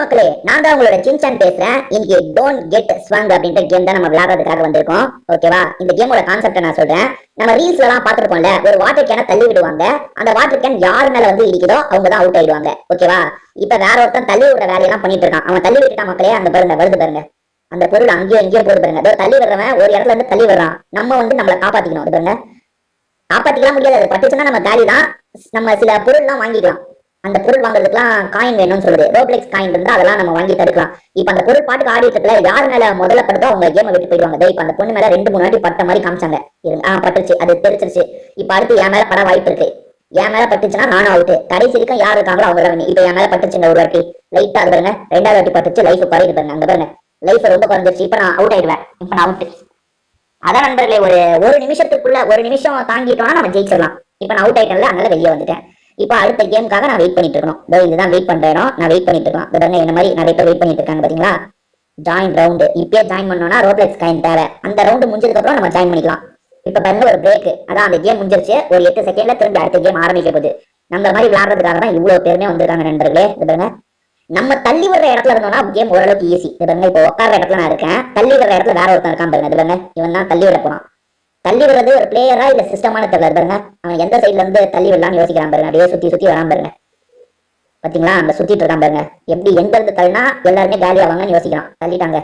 மக்களே, நான் தான் உங்களோட சின்சான் பேசுறேன். இன்னைக்கு டோன்ட் கெட் ஸ்வாங் அப்படின்ற கேம் தான் நம்ம விளையாடுறதுக்காக வந்திருக்கோம். ஓகேவா? இந்த கேமோட கான்செப்ட் நான் சொல்றேன். நம்ம ரீல்ஸ்ல எல்லாம் பாத்துருக்கோம்ல, ஒரு வாட்டர் கேனை தள்ளி விடுவாங்க. அந்த வாட்டர் கேன் யார் மேல வந்து இடிக்குதோ அவங்க தான் அவுட் ஆயிடுவாங்க. ஓகேவா? இப்ப வேற ஒருத்தன் தள்ளி விடுற வேலையெல்லாம் பண்ணிட்டு இருக்கான். அவன் தள்ளி விட்டுட்டான் மக்களே. அந்த பாருங்க, வருது பாருங்க, அந்த பொருள் அங்கேயும் இங்கேயும் போது பாருங்க. அதோ தள்ளி விடுறவன் ஒரு இடத்துல இருந்து தள்ளி விடுறான். நம்ம வந்து நம்மளை காப்பாத்திக்கணும். அது பாருங்க, காப்பாத்திக்கலாம் முடியாது. அது பட்டுச்சுன்னா நம்ம காலி தான். நம்ம சில பொருள்லாம் வாங்கிக்கலாம். அந்த பொருள் வாங்குறதுக்குலாம் காயின் வேணும்னு சொல்லுது. ரோப்ளெக்ஸ் காயின் இருந்தா அதெல்லாம் நம்ம வாங்கி தடுக்கலாம். இப்ப அந்த பொருள் பாட்டுக்கு ஆடிட்டு இருக்கல, யார் மேல முதல்ல படுதோ அவங்க கேமை விட்டு போயிடுவாங்க. இப்ப அந்த பொண்ணு மேல 2-3 வாட்டி பட்ட மாதிரி காமிச்சாங்க. பட்டுச்சு, அது தெரிச்சிருச்சு. இப்ப அடுத்து என் மேல பட வாய்ப்பு இருக்கு. என் மேல பட்டுச்சுன்னா நானும் அவுட்டு. கடைசி வரைக்கும் யார் இருக்காங்களோ அவங்க தான். இப்ப என் மேல பட்டுச்சுங்க ஒரு வாட்டி, லைட்டா அது பாருங்க. 2வது வாட்டி பட்டுச்சு, லைஃப் குறையுது பாருங்க. அங்க பாருங்க, லைஃப் ரொம்ப குறைஞ்சிருச்சு. இப்ப நான் அவுட் ஆயிடுவேன். இப்ப நான் அவுட். அதான் நண்பர்களே, ஒரு நிமிஷத்துக்குள்ள, ஒரு நிமிஷம் தாங்கிட்டோம்னா நம்ம ஜெயிச்சிடலாம். இப்ப நான் அவுட் ஆயிட்டேன்ல, அதனால வெளியே வந்துட்டேன். இப்போ அடுத்த கேமுக்காக நான் வெயிட் பண்ணிட்டு இருக்கணும். இதுதான் வெயிட் பண்றேன். நான் வெயிட் பண்ணிட்டு இருக்கேன். இந்த மாதிரி நிறைய பேர் வெயிட் பண்ணிட்டு இருக்காங்க பாத்தீங்களா? Join round. இப்பயே ஜாயின் பண்ணோம்னா ரோப்ளெக்ஸ் காயின் தேவை. அந்த ரவுண்டு முடிஞ்சதுக்கு அப்புறம் நம்ம ஜாயின் பண்ணிக்கலாம். இப்ப பாருங்க, ஒரு பிரேக். அதான் அந்த கேம் முடிஞ்சிருச்சு. ஒரு 8 செகண்ட்ல திரும்ப அடுத்த கேம் ஆரம்பிக்க போகுது. நம்ம மாதிரி விளையாடுறதுக்காக தான் இவ்வளவு பேருமே வந்திருக்காங்க நண்பர்களே. இது பாருங்க, நம்ம தள்ளி வர்ற இடத்துல இருந்தோம்னா கேம் ஓரளவுக்கு ஈஸி. இது பாருங்க, இப்போ உட்கார இடத்துல நான் இருக்கேன். தள்ளி வர்ற இடத்துல வேற ஒருத்தன் இருக்கான் பாருங்க. இது பாருங்க, இவன் தான் தள்ளி விட போறான். தள்ளி விடுறது ஒரு பிளேயரா இல்ல சிஸ்டமான தெரியல பாருங்க. அவன் எந்த சைட்ல இருந்து தள்ளி விடலாம்னு யோசிக்கிறான் பாருங்க. அப்படியே சுத்தி சுத்தி வரான் பாருங்க. பாத்தீங்களா? அந்த சுத்திட்டு இருக்கான் பாருங்க. எப்படி எங்க இருந்து தள்ளினா எல்லாருமே காலி ஆவாங்கன்னு யோசிக்கிறான். தள்ளிட்டாங்க.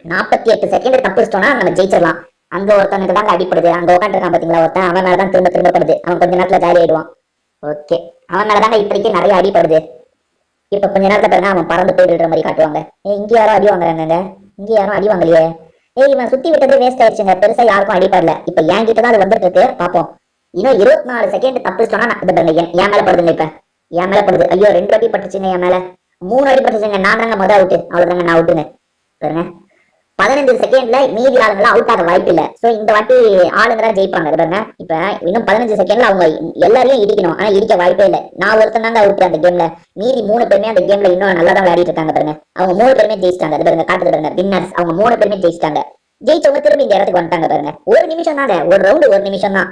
48 செகண்ட் தப்பிச்சிட்டோம்னா நம்ம ஜெயிச்சிடலாம். அங்க ஒருத்தனுக்கு தாங்க அடிப்படுது. அங்க உட்காந்துருக்கான் பாத்தீங்களா ஒருத்தன், அவன் மேலதான் திரும்ப திரும்ப படுது. அவன் கொஞ்ச நேரத்துல காலி ஆயிடுவான். ஓகே, அவன் மேலதாங்க இப்படிக்கு நிறைய அடிப்படுது. இப்ப கொஞ்ச நேரத்துல பாருங்க, அவன் பறந்து போயிடுற மாதிரி காட்டுவாங்க. இங்க யாரும் அடி வாங்குறாங்க, இங்க யாரும் அடி வாங்கலையே. இவன் சுத்தி விட்டது வேஸ்ட் ஆயிடுச்சுங்க. பெருசா யாருக்கும் அடிப்படல. இப்ப என் கிட்டதான் அது வந்துட்டு இருக்கு. பாப்போம். இன்னும் 24 செகண்ட் தப்பிச்சோன்னா என் மேல படுதுங்க. இப்ப என் மேல படுது. ஐயோ, 2 வாட்டி பட்டுச்சுங்க. என் மேல 3 வாட்டி பட்டுச்சுங்க. நான் தாங்க முதல் அவுட்டு. அவ்வளவுதாங்க, நான் அவுட்டுங்க. பாருங்க, 15 செகண்ட்ல மீதி ஆளுங்களாம் அவுட் ஆக வாய்ப்பு இல்ல. சோ இந்த வாட்டி ஆளுங்க தான் ஜெயிப்பாங்க. பாருங்க, இப்ப இன்னும் 15 செகண்ட்ல அவங்க எல்லாரையும் இடிக்கணும். ஆனா இடிக்க வாய்ப்பே இல்லை. நான் ஒருத்தன் தாங்க அவுட் அந்த கேம்ல. மீதி 3 பேருமே அந்த கேம்ல இன்னும் நல்லா தான் விளையாடிட்டு இருக்காங்க. பாருங்க, அவங்க 3 பேருமே ஜெயிச்சிட்டாங்க. பாருங்க, காட்டுது பாருங்க, வின்னர்ஸ். அவங்க 3 பேருமே ஜெயிச்சிட்டாங்க. ஜெயிச்சவங்க திரும்பி இந்த இடத்துக்கு வந்துட்டாங்க. பாருங்க, ஒரு நிமிஷம் தாங்க, ஒரு ரவுண்டு 1 நிமிஷம் தான்.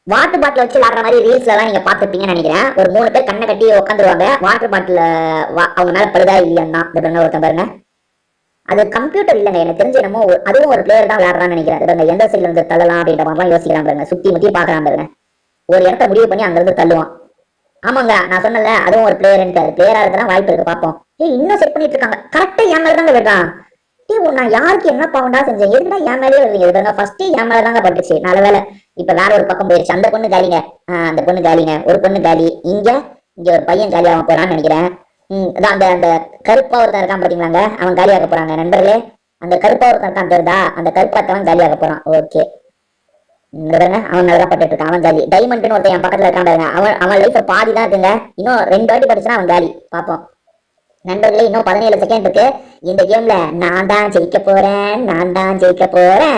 வாட்டர் பாட்டில் வச்சு விளாடுற மாதிரி ரீல்ஸ்ல எல்லாம் நீங்க பாத்துருப்பீங்கன்னு நினைக்கிறேன். ஒரு 3 பேர் கண்ணை கட்டி உட்காந்துருவாங்க. வாட்டர் பாட்டில் அவங்க மேல படுதா இல்லையான்னா ஒருத்தன் பாருங்க. அது கம்ப்யூட்டர் இல்லைங்க, எனக்கு தெரிஞ்சு என்னமோ அதுவும் ஒரு பிளேயர் தான் விளையாடுறான்னு நினைக்கிறேன். எந்த சைட்ல இருந்து தள்ளலாம் அப்படின்ற மாதிரி யோசிக்கிறான் பாருங்க. சுத்தி முத்தி பாக்குறான் பாருங்க. ஒரு இடத்த முடிவு பண்ணி அங்க இருந்து தள்ளுவான். ஆமாங்க, நான் சொன்னல, அதுவும் ஒரு பிளேயர். பிளேயரா இருக்கலாம் வாய்ப்பு இருக்கு. பாப்போம். இன்னும் செட் பண்ணிட்டு இருக்காங்க. கரெக்டா என் மேல தாங்க விடுறான். நான் யாருக்கு என்ன பாவண்டா செஞ்சேன்? எதுனா என் மேலேயே வருவீங்க. ஃபர்ஸ்ட் என் மேலதாங்க பட்டுச்சு. நல்ல வேலை. இப்ப வேற ஒரு பக்கம் போயிருச்சு. அந்த பொண்ணு காலிங்க. அந்த பொண்ணு காலிங்க. ஒரு பொண்ணு காலி. இங்க ஒரு பையன் காலியாக போறான்னு நினைக்கிறேன். அந்த அந்த கருப்பா ஒருத்தன் இருக்கான் பாத்தீங்களாங்க, அவன் காலியாக போறாங்க நண்பர்களே. அந்த கருப்பா ஒருத்தன் இருக்கான் தெரியுதா? அந்த கருப்பாத்தவன் காலியாக போறான். ஓகே, அவன் நல்லா பட்டு இருக்கான். அவன் காலி. டைமண்ட்னு ஒருத்தன் என் பக்கத்துல இருக்கான் பாருங்க. அவன் லைஃப் பாதி தான் இருக்குங்க. இன்னும் 2 வாட்டி பட்டுச்சுன்னா அவன் காலி. பாப்போம் நண்பர்களே, இன்னும் 17 செகண்ட் இருக்கு. இந்த கேம்ல நான் தான் ஜெயிக்க போறேன். நான் தான் ஜெயிக்க போறேன்.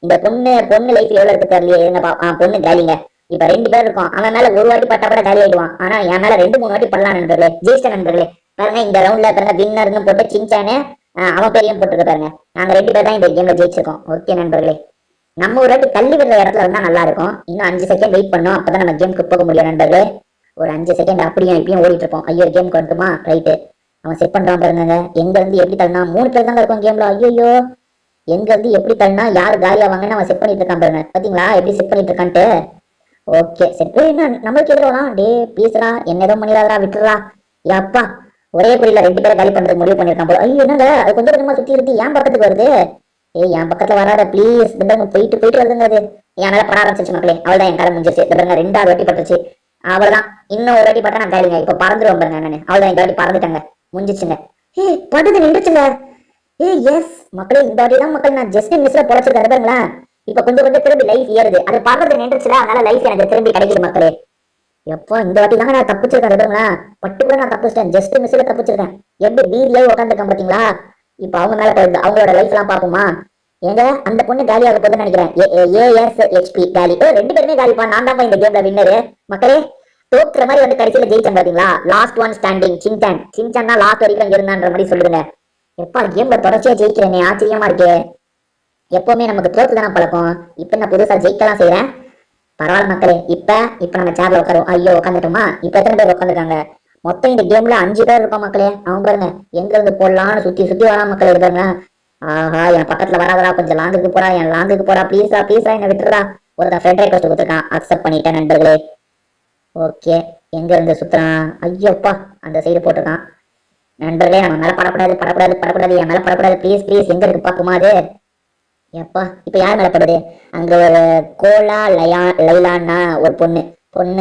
இந்த பொண்ணு லைஃப் எவ்வளவு இருக்கு தெரியல. பொண்ணு காலிங்க. இப்ப 2 பேர் இருக்கும். அவன் மேல ஒரு வாட்டி பட்டா கூட காலி ஆயிடுவான். ஆனா என் மேல 2-3 வாட்டி படலாம் நண்பர்களே. ஜெயிச்ச நண்பர்களே. பாருங்க, இந்த ரவுண்ட்ல பாருங்க, வின்னர்னு போட்டு சின்சானு அவன் பேரையும் போட்டுருக்க பாருங்க. நாங்க 2 பேர் தான் இந்த கேம்ல ஜெயிச்சிருக்கோம். ஓகே நண்பர்களே, நம்ம ஒரு வாட்டி தள்ளி விடுற இடத்துல இருந்தா நல்லா இருக்கும். இன்னும் 5 செகண்ட் வெயிட் பண்ணோம். அப்பதான் நம்ம கேமுக்கு போக முடியும் நண்பர்களே. ஒரு 5 செகண்ட் அப்படியும் இப்பயும் ஓடிட்டு இருப்போம். ஐயோ, கேமுக்கு வந்துட்டுமா? ரைட்டு, அவன் செட் பண்றான் பாருங்க. எங்க இருந்து எப்படி தள்ளினா 3 பேர் தாங்க இருக்கும் கேம்ல. ஐயோ, எங்க இருந்து எப்படி தள்ளினா யாரு காலியா வாங்கன்னு அவன் செட் பண்ணிட்டு இருக்கான் பாருங்க. பாத்தீங்களா எப்படி செட் பண்ணிட்டு இருக்கான்ட்டு? Okay, set. என்ன நம்மளுக்கு எதிரா? டே ப்ளீஸ்ரா, என்ன எதுவும் பண்ணிடாதா, விட்டுறா. அப்பா, ஒரே புரியல 2 பேரை காலி பண்றதுக்கு முடிவு பண்ணிருக்கான் போல. ஐயோ, என்னங்க அது கொஞ்சம் கொஞ்சமா சுத்தி இருக்கு. என் பக்கத்துக்கு வருது. என் பக்கத்துல வராத ப்ளீஸ். போயிட்டு போயிட்டு வருதுங்க. அது என் மேல பட ஆரம்பிச்சிருச்சு மக்களே. அவள்தான் என் கதை முடிஞ்சிருச்சு. 2வது வாட்டி பட்டுச்சு. அவ்வளவுதான். இன்னும் ஒரு வாட்டி பட்டா நான் காலிங்க. இப்ப பறந்துருவோம் பாருங்க. நான் அவள்தான் இந்த வாட்டி பறந்துட்டாங்க. முடிஞ்சிச்சுங்க. படுது நின்றுச்சுங்க. எஸ் மக்களே, இந்த வாட்டி தான் மக்கள் நான் ஜஸ்ட் மிஸ்ல பொழைச்சிருக்காரு பாருங்களா. இப்ப கொஞ்சம் கொஞ்சம் திரும்பி லைஃப் ஏறுது. அது பறந்து நின்றுச்சுல, அதனால லைஃப் எனக்கு திரும்பி கிடைக்குது மக்களே. எப்போ இந்த வாட்டி தாங்க நான் தப்பிச்சிருக்கேன் பாருங்களா. பட்டு கூட நான் தப்பிச்சிட்டேன். ஜஸ்ட் மிஸ்ல தப்பிச்சிருக்கேன். எப்படி வீட்லயே உட்காந்துருக்கேன் பாத்தீங்களா. இப்ப அவங்க மேல போயிடுது. அவங்களோட லைஃப் எல்லாம் பாப்போமா. ஏங்க, அந்த பொண்ணு காலியாக போகுதுன்னு நினைக்கிறேன். ASHP காலி. 2 பேருமே காலிப்பா. நான் தான் இந்த கேம்ல வின்னரு மக்களே. தோக்குற மாதிரி வந்து கடைசியில ஜெயிச்சேன் பாத்தீங்களா. லாஸ்ட் ஒன் ஸ்டாண்டிங் சின்சான் தான் லாஸ்ட் வரைக்கும் இருந்தான்ற மாதிரி சொல்லுங்க. எப்பா கேம்ல தொடர்ச்சியா ஜெயிக்கிறேனே, ஆச்சரியமா இருக்கு. எப்பவுமே நமக்கு தோத்து தானே பழக்கம். இப்ப நான் புதுசா ஜெயிக்கலாம் செய்யறேன். பரவாயில்ல மக்களே. இப்ப நம்ம சேர்ல உட்காரும். ஐயோ, உட்காந்துட்டோமா? இப்ப எத்தனை பேர் உட்காந்துருக்காங்க? மொத்தம் இந்த கேம்ல 5 பேர் இருக்கோம் மக்களே. அவன் பாருங்க எங்க இருந்து போடலாம்னு சுத்தி சுத்தி வரா மக்களே. இது பாருங்க. ஆஹா என் பக்கத்துல வராதரா, கொஞ்சம் லாங்குக்கு போறா, என் லாங்குக்கு போறா, ப்ளீஸா ப்ளீஸா என்ன விட்டுறா. ஒருத்தன் ஃப்ரெண்ட் ரெக்வஸ்ட் கொடுத்துருக்கான், அக்செப்ட் பண்ணிட்டேன் நண்பர்களே. ஓகே, எங்க இருந்து சுத்துறான்? ஐயோப்பா, அந்த சைடு போட்டிருக்கான். நண்பர்களே நம்ம மேல படக்கூடாது படக்கூடாது படக்கூடாது, என் மேல படக்கூடாது ப்ளீஸ் ப்ளீஸ். எங்க இருக்கு பாக்குமா அது? எப்பா இப்ப யார் மேல படுது? அங்க ஒரு கோலா லைலான்னா ஒரு பொண்ணு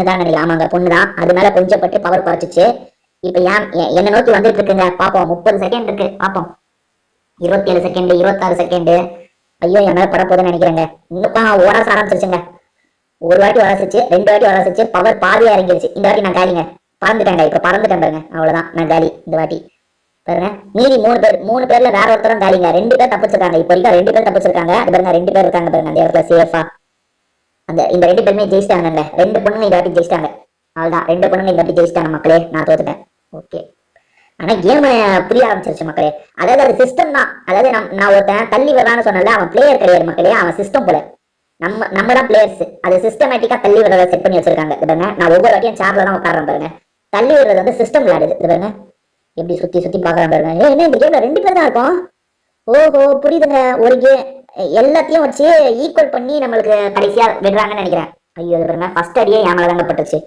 தான் நினைக்கிறேன். ஆமாங்க பொண்ணு தான். அது மேல கொஞ்சம் பட்டு பவர் குறைச்சிச்சு. இப்ப என்ன நோக்கி வந்துட்டு இருக்குங்க, பாப்போம். 30 செகண்ட் இருக்கு, பாப்போம். 27 செகண்ட், 26 செகண்ட். ஐயோ என் மேல படப்போதுன்னு நினைக்கிறேங்க. இன்னும் ஓடாச ஆரம்பிச்சிருச்சுங்க. ஒரு வாட்டி வளர்ச்சிச்சு, 2 வாட்டி வளர்ச்சிச்சு, பவர் பாதியா இறங்கிருச்சு. இந்த வாட்டி நான் காலிங்க, பறந்துட்டேங்க. இப்ப பறந்துட்டேன் பாருங்க, அவ்வளவுதான் நான் காலி இந்த வாட்டி. பாருங்க மீதி 3 பேர்ல வேற ஒருத்தரும் காலிங்க. 2 பேர் தப்பிச்சிருக்காங்க. இப்ப வரைக்கும் 2 பேர் தப்பிச்சிருக்காங்க. அது பாருங்க 2 பேர் இருக்காங்க பாருங்க அந்த இடத்துல சேஃபா. இந்த 2 பேருமே ஜெயிச்சிட்டாங்க. 2 பொண்ணுங்க இந்த வாட்டி ஜெயிச்சிட்டாங்க. அவ்வளவுதான், 2 பொண்ணுங்க இந்த வாட்டி ஜெயிச்சிட்டாங்க மக்களே. நான் தோத்துட்டேன். ஓகே, ஆனா கேம் புரிய ஆரம்பிச்சிருச்சு மக்களே. அதாவது அது சிஸ்டம் தான். அதாவது நான் ஒருத்தன் தள்ளி விடுறான்னு சொன்னல, அவன் பிளேயர் கிடையாது மக்களே, அவன் சிஸ்டம் போல. நம்ம தான் பிளேயர்ஸ். அது சிஸ்டமேட்டிக்கா தள்ளி விடுறத செட் பண்ணி வச்சிருக்காங்க. இது பாருங்க, நான் ஒவ்வொரு வாட்டியும் சேர்ல தான் உட்காரன் பாருங்க. தள்ளி விடுறது வந்து சிஸ்டம் விளையாடுது. இது பாருங்க எப்படி சுத்தி சுத்தி பாக்குறான் பாருங்க. என்ன இந்த கேம்ல 2 பேர் தான் இருக்கும்? ஓஹோ புரியுதுங்க. ஒரு எல்லாத்தையும் வச்சு ஈக்குவல் பண்ணி நம்மளுக்கு கடைசியா விடுறாங்கன்னு நினைக்கிறேன். ஐயோ பாருங்க, ஃபர்ஸ்ட் அடியே என் மேலதாங்க பட்டுச்சு.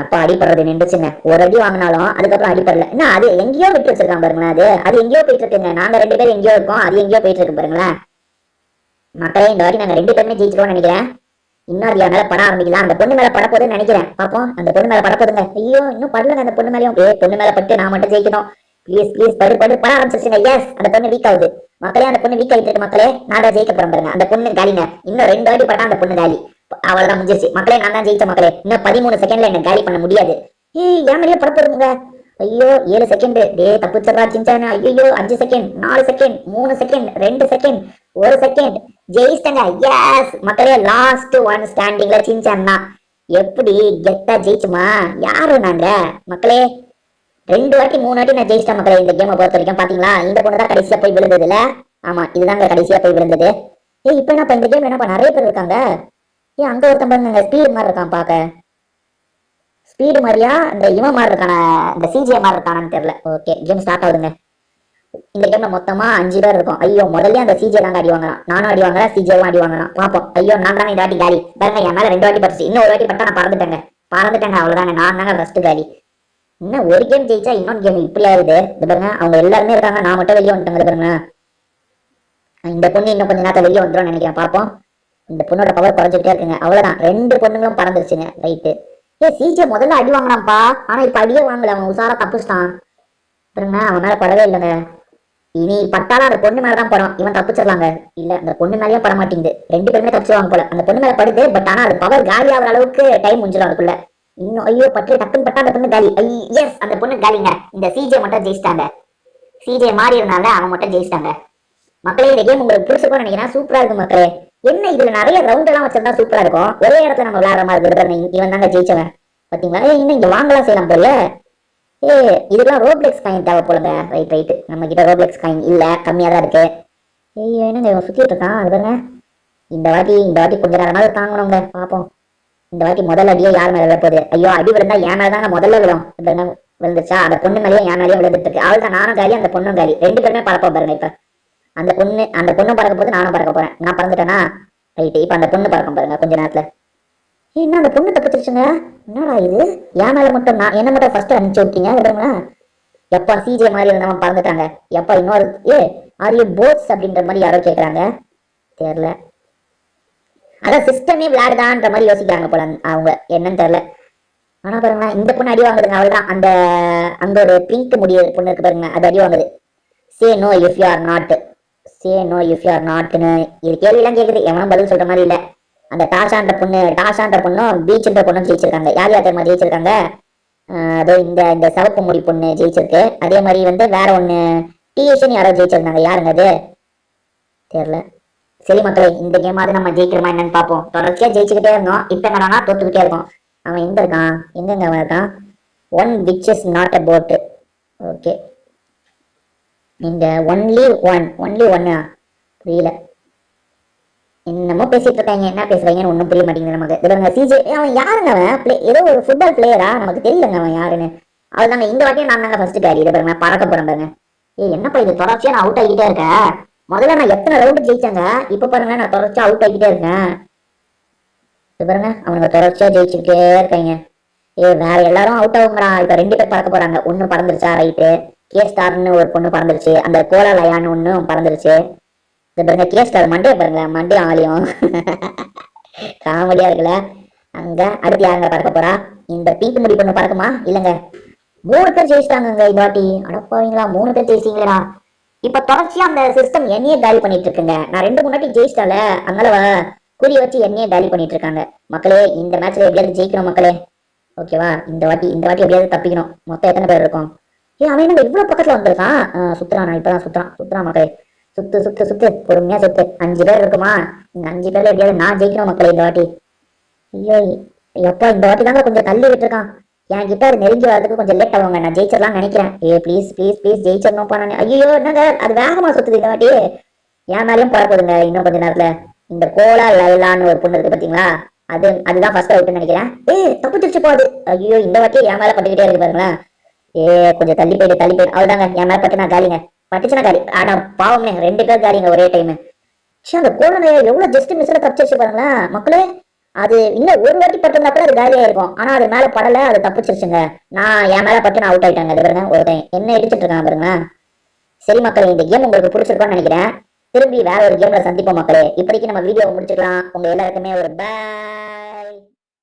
இப்ப அடிப்படுறது நின்றுச்சுங்க. ஒரு அடி வாங்கினாலும் அதுக்கப்புறம் அடிப்படல. என்ன அது எங்கேயோ விட்டு வச்சிருக்கான் பாருங்களேன். அது எங்கேயோ போயிட்டு இருக்குங்க. நாங்க 2 பேரும் எங்கேயோ இருக்கோம், அது எங்கேயோ போயிட்டு இருக்கு பாருங்களேன். மக்களே இந்த வாட்டி நாங்க 2 பேருமே ஜெயிச்சிருவோம்னு நினைக்கிறேன். இன்னும் அது மேல பட ஆரம்பிக்கலாம். அந்த பொண்ணு மேல படப்போதுன்னு நினைக்கிறேன். பாப்போம், அந்த பொண்ணு மேல படப்போதுங்க. ஐயோ இன்னும் படலங்க அந்த பொண்ணு மேலேயும். பொண்ணு மேல பட்டு நான் மட்டும் ஜெயிக்கணும். ப்ளீஸ் ப்ளீஸ் பட ஆரம்பிச்சிருச்சுங்க. எஸ், அந்த பொண்ணு வீக் ஆகுது மக்களே. அந்த பொண்ணு வீக் ஆகிட்டு இருக்கு மக்களே. நான் தான் ஜெயிக்க போறேன் பாருங்க. அந்த பொண்ணு காலிங்க. இன்னும் 2 வாட்டி பட்டா அந்த பொண்ணு காலி. அவ்வளவுதான் முடிஞ்சிருச்சு மக்களே. நான் தான் ஜெயிச்ச மக்களே. இன்னும் 13 செகண்ட்ல என்ன காலி பண்ண முடியாது. ஏன் மேலேயே படப்போதுங்க. ஐயோ 7 செகண்ட். தப்புச்சா சின்சானா. ஐயோ 5 second, 4 second, 3 second, 2 second, 1 second. ஜெயிச்சிட்டங்க. எஸ் மக்களே, லாஸ்ட் ஒன் ஸ்டாண்டிங்ல சின்சான் தான். எப்படி கெத்தா ஜெயிச்சுமா? யாரு நாங்க மக்களே? 2 வாட்டி 3 வாட்டி நான் ஜெயிச்சிட்டேன் மக்களே. இந்த கேமை பொறுத்த வரைக்கும் பாத்தீங்களா, இந்த பொண்ணு தான் கடைசியா போய் விழுந்தது இல்ல? ஆமா, இதுதாங்க கடைசியா போய் விழுந்தது. இப்ப என்னப்பா இந்த கேம் என்னப்பா நிறைய பேர் இருக்காங்க. அங்க ஒருத்தன் பாருங்க, ஸ்பீடு மாதிரி இருக்கான் பாக்க. ஸ்பீடு மாதிரியா இந்த இவன் மாதிரி இருக்கான, இந்த சிஜிஐ மாதிரி இருக்கானு தெரியல. ஓகே, கேம் ஸ்டார்ட் ஆகுதுங்க. இந்த கேம்ல மொத்தமா 5 பேர் இருக்கும். ஐயோ முதல்ல அந்த சிஜே தாங்க அடி வாங்கலாம். நானும் அடி வாங்கலாம், சிஜேவும் அடி வாங்கலாம். பாப்போம். ஐயோ நான் தானே இந்த வாட்டி காலி பாருங்க. என் மேல 2 வாட்டி பட்டுச்சு. இன்னும் ஒரு வாட்டி பட்டா நான் பறந்துட்டேங்க. அவ்வளவுதாங்க, நான் தாங்க ஃபர்ஸ்ட் காலி. இன்னும் ஒரு கேம் ஜெயிச்சா இன்னொரு கேம் இப்படி ஆகுது. இது பாருங்க, அவங்க எல்லாருமே இருக்காங்க, நான் மட்டும் வெளியே வந்துட்டேங்க. பாருங்க, இந்த பொண்ணு இன்னும் கொஞ்ச நேரத்தை வெளியே வந்துடும் நினைக்கிறேன். பாப்போம். இந்த பொண்ணோட பவர் குறைஞ்சிட்டே இருக்குங்க. அவ்வளவுதான், 2 பொண்ணுங்களும் பறந்துருச்சுங்க. ரைட்டு. சிஜே முதல்ல அடி வாங்கினான்ப்பா, ஆனா இப்ப அடியே வாங்கல. அவன் உசாரா தப்புச்சிட்டான் பாருங்க. அவன் மேல படவே இல்லைங்க. இனி பட்டாலும் அந்த பொண்ணு மேலதான் படம். இவன் தப்பிச்சிடலாங்க. இல்ல, அந்த பொண்ணு மேலேயே பட மாட்டேங்குது. 2 பேருமே தப்பிச்சிருவாங்க போல. அந்த பொண்ணு மேல படுது, பட் ஆனா அது பவர் காலி ஆகிற அளவுக்கு டைம் முடிஞ்சிடும் அதுக்குள்ள. இன்னும் ஐயோ பட்டு டக்குன்னு பட்டா அந்த பொண்ணு காலி. எஸ், அந்த பொண்ணு காலிங்க. இந்த சிஜே மட்டும் ஜெயிச்சிட்டாங்க. சிஜே மாறி இருந்தாங்க, அவன் மட்டும் ஜெயிச்சிட்டாங்க. மக்களே இந்த கேம் உங்களுக்கு பிடிச்சிருக்கும்னு நினைக்கிறேன். சூப்பரா இருக்கு மக்களே. என்ன இதுல நிறைய ரவுண்ட் எல்லாம் வச்சிருந்தா சூப்பரா இருக்கும். ஒரே இடத்துல நம்ம விளையாடுற மாதிரி இருக்கு. இவன் தாங்க ஜெயிச்சவன் பாத்தீங்களா. இன்னும் இங்க வாங்கலாம் செய்யலாம் போல. இதெல்லாம் ரோப்ளெக்ஸ் காயின் தேவை போலங்க. ரைட், நம்ம கிட்ட ரோப்ளெக்ஸ் காயின் இல்ல, கம்மியா தான் இருக்கு. என்னங்க இவன் சுத்திட்டு இருக்கான். அது பாருங்க, இந்த வாட்டி கொஞ்ச நேரமாவது தாங்கணுங்க. பாப்போம். இந்த வாட்டி முதல் அடியே யார் மேல விழப்போகுது? ஐயோ அடி விழுந்தா என் மேலதாங்க முதல்ல விழும். விழுந்துச்சா? அந்த பொண்ணு மேலேயே என் மேலேயே விழுந்துட்டு இருக்கு. அவள் தான், நானும் காலி, அந்த பொண்ணும் காலி. 2 பேருமே பறப்போம் பாருங்க. இப்ப அந்த பொண்ணும் பறக்க போது, நானும் பறக்க போறேன். நான் பறந்துட்டேனா? ரைட்டு. இப்ப அந்த பொண்ணு பறக்கும் பாருங்க கொஞ்ச நேரத்துல. என்ன அந்த பொண்ணு தப்பிச்சிருச்சுங்க. என்னடா இது, என் மேல மட்டும் என்ன மட்டும் ஃபர்ஸ்ட் அனுப்பிச்சு விட்டீங்க விடுங்களா? எப்பா சிஜே மாதிரி இருந்தவன் பறந்துட்டாங்க. எப்பா இன்னொரு ஆர் யூ போட்ஸ் அப்படின்ற மாதிரி யாரோ கேட்கறாங்க. தெரியல, அதான் சிஸ்டமே விளையாடுதான்ற மாதிரி யோசிக்கிறாங்க போல அவங்க, என்னன்னு தெரியல. ஆனா பாருங்களா, இந்த பொண்ணு அடி வாங்குதுங்க. அவள்தான் அந்த அங்க ஒரு பிங்க் முடிய பொண்ணு இருக்கு பாருங்க, அது அடி வாங்குது. Say no if you are not, say no if you are நாட்னு இது கேள்வி எல்லாம் கேக்குது. எவனும் பதில் சொல்ற மாதிரி இல்ல. அந்த டாஷான்ற பொண்ணும் பீச்ன்ற பொண்ணும் ஜெயிச்சிருக்காங்க. யார் தெரியுமா ஜெயிச்சிருக்காங்க? அதோ இந்த சிவப்பு முடி பொண்ணு ஜெயிச்சிருக்கு. அதே மாதிரி வந்து வேற ஒண்ணு டிஎஸ்ன்னு யாரோ ஜெயிச்சிருந்தாங்க. யாருங்க அது? தெரியல. சரி மக்களே, இந்த கேமாவது நம்ம ஜெயிக்கிறோமா என்னன்னு பாப்போம். தொடர்ச்சியா ஜெயிச்சுக்கிட்டே இருந்தோம். இப்ப என்னன்னா தோத்துக்கிட்டே இருக்கும். அவன் எங்க இருக்கான்? எங்கெங்க அவன் இருக்கான்? One which is not a boat. Okay, இந்த ஒன்லி ஒன் புரியல. என்னமோ பேசிட்டு இருக்காங்க, என்ன பேசுறாங்கன்னு ஒன்றும் புரிய மாட்டேங்குது நமக்கு. இது பாருங்க சிஜே, அவன் யாருங்க அவன்? ஏதோ ஒரு ஃபுட்பால் பிளேயரா? நமக்கு தெரியலங்க அவன் யாருன்னு. அது தாங்க இந்த வாட்டியும் நான் தாங்க ஃபர்ஸ்ட் கேரி. இதை பாருங்க பறக்க போறேன் பாருங்க. என்னப்பா இது தொடர்ச்சியா நான் அவுட் ஆகிட்டே இருக்கேன். முதல்ல நான் எத்தனை ரவுண்டு ஜெயிச்சேங்க, இப்ப பாருங்க நான் தொடர்ச்சியா அவுட் ஆகிட்டே இருக்கேன். இது பாருங்க அவனுங்க தொடர்ச்சியா ஜெயிச்சுக்கிட்டே இருக்காங்க. வேற எல்லாரும் அவுட் ஆகுங்கிறா. இப்ப 2 பேர் பறக்க போறாங்க. ஒண்ணு பறந்துருச்சா? ரைட்டு. கே ஸ்டார்னு ஒரு பொண்ணு பறந்துருச்சு. அந்த கோலா லயான்னு ஒன்னும் பறந்துருச்சு. இது பாருங்க கே ஸ்டார் மண்டே பாருங்க, மண்டே ஆலயம். காமெடியா இருக்குல்ல. அங்க அடுத்து யாருங்க பறக்க போறா? இந்த பீக்கு முடி பொண்ணு பறக்குமா? இல்லங்க, 3 பேர் ஜெயிச்சிட்டாங்க இந்த வாட்டி. அடப்பாவீங்களா, 3 பேர் ஜெயிச்சிங்களா? இப்ப தொடர்ச்சியா அந்த சிஸ்டம் என்னையே காலி பண்ணிட்டு இருக்குங்க. நான் 2 முன்னாடி ஜெயிச்சிட்டால, அதனால குறி வச்சு என்னையே காலி பண்ணிட்டு இருக்காங்க. மக்களே இந்த மேட்ச்ல எப்படியாவது ஜெயிக்கணும் மக்களே. ஓகேவா, இந்த வாட்டி எப்படியாவது தப்பிக்கணும். மொத்தம் எத்தனை பேர் இருக்கும்? அவன் என்ன இவ்வளவு பக்கத்துல வந்திருக்கான்? சுத்துறான், நான் இப்பதான் சுத்துறான் மக்களே. சுத்து சுத்து சுத்து, பொறுமையா சுத்து. 5 பேர் இருக்குமா? இந்த 5 பேர்ல எப்படியாவது நான் ஜெயிக்கணும் மக்களே இந்த வாட்டி. ஐயோ எப்பா, இந்த வாட்டி தாங்க கொஞ்சம் தள்ளி விட்டுருக்கான். என் கிட்ட அது நெருங்கி வரதுக்கு கொஞ்சம் லேட் ஆகுங்க. நான் ஜெயிச்சிடலாம் நினைக்கிறேன். ப்ளீஸ் ப்ளீஸ் ப்ளீஸ் ஜெயிச்சிடணும்ப்பா நான். ஐயோ என்னங்க அது வேகமா சுத்துது இந்த வாட்டி. என் மேலேயும் பறக்குதுங்க இன்னும் கொஞ்ச நேரத்துல. இந்த கோலா லைலான்னு ஒரு பொண்ணு இருக்கு பாத்தீங்களா, அதுதான் ஃபர்ஸ்ட் அவுட்னு நினைக்கிறேன். தப்பிச்சிருச்சு போகுது. ஐயோ இந்த வாட்டி என் மேல பட்டுக்கிட்டே இருக்கு பாருங்களேன். கொஞ்சம் தள்ளி போயிடு. அவ்வளவுதாங்க, என் மேல பட்டு நான் காலிங்க. பட்டுச்சுன்னா காலி. ஆனா பாவமே 2 பேர் காலிங்க ஒரே டைம். அந்த கோலனை எவ்வளவு ஜஸ்ட் மிஸ்ல தப்பிச்சிருச்சு பாருங்களேன் மக்களே. அது இன்னும் ஒரு வாட்டி பட்டிருந்தா கூட அது காலியா இருக்கும். ஆனா அது மேல படல, அது தப்பிச்சிருச்சுங்க. என் மேல பட்டு நான் அவுட் ஆயிட்டாங்க. அது பாருங்க ஒருத்தன் என்ன இடிச்சிட்டு இருக்கான் பாருங்க. சரி மக்களே, இந்த கேம் உங்களுக்கு பிடிச்சிருக்கும்னு நினைக்கிறேன். திரும்பி வேற ஒரு கேம்ல சந்திப்போம் மக்களே. இப்படிக்கு நம்ம வீடியோ முடிச்சுக்கலாம். உங்க எல்லாருக்குமே ஒரு பாய்.